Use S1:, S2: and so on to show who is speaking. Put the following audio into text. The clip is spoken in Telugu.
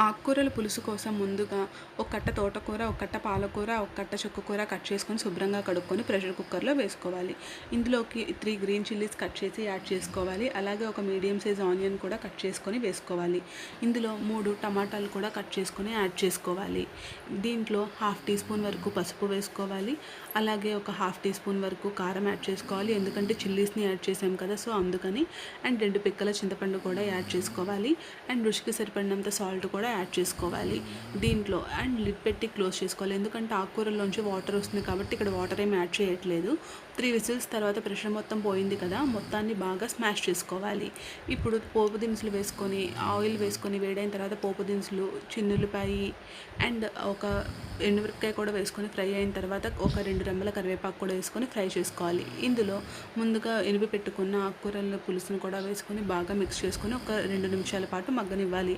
S1: ఆకుకూరల పులుసు కోసం ముందుగా ఒక కట్ట తోటకూర, ఒక కట్ట పాలకూర, ఒక కట్ట చుక్కకూర కట్ చేసుకొని శుభ్రంగా కడుక్కొని ప్రెషర్ కుక్కర్‌లో వేసుకోవాలి. ఇందులోకి 3 గ్రీన్ చిల్లీస్ కట్ చేసి యాడ్ చేసుకోవాలి. అలాగే ఒక మీడియం సైజ్ ఆనియన్ కూడా కట్ చేసుకొని వేసుకోవాలి. ఇందులో 3 టమాటాలు కూడా కట్ చేసుకొని యాడ్ చేసుకోవాలి. దీంట్లో హాఫ్ టీ స్పూన్ వరకు పసుపు వేసుకోవాలి. అలాగే ఒక హాఫ్ టీ స్పూన్ వరకు కారం యాడ్ చేసుకోవాలి. ఎందుకంటే చిల్లీస్‌ని యాడ్ చేసాం కదా! సో, అందుకని. అండ్ 2 పిక్కల చింతపండు కూడా యాడ్ చేసుకోవాలి. అండ్ రుచికి సరిపడినంత సాల్ట్ కూడా యాడ్ చేసుకోవాలి దీంట్లో. అండ్ లిడ్ పెట్టి క్లోజ్ చేసుకోవాలి. ఎందుకంటే ఆకుకూరలోంచి వాటర్ వస్తుంది కాబట్టి ఇక్కడ వాటర్ ఏమి యాడ్ చేయట్లేదు. 3 విజిల్స్ తర్వాత ప్రెషర్ మొత్తం పోయింది కదా, మొత్తాన్ని బాగా స్మాష్ చేసుకోవాలి. ఇప్పుడు పోపు దినుసులు వేసుకొని ఆయిల్ వేసుకొని వేడైన తర్వాత పోపు దినుసులు, చిన్నుల్లిపాయి అండ్ ఒక ఎండుమిరపకాయ కూడా వేసుకొని ఫ్రై అయిన తర్వాత ఒక 2 రెమ్మల కరివేపాకు కూడా వేసుకొని ఫ్రై చేసుకోవాలి. ఇందులో ముందుగా ఎనిపి పెట్టుకున్న ఆకుకూరల పులుసును కూడా వేసుకొని బాగా మిక్స్ చేసుకొని ఒక 2 నిమిషాల పాటు మగ్గనివ్వాలి.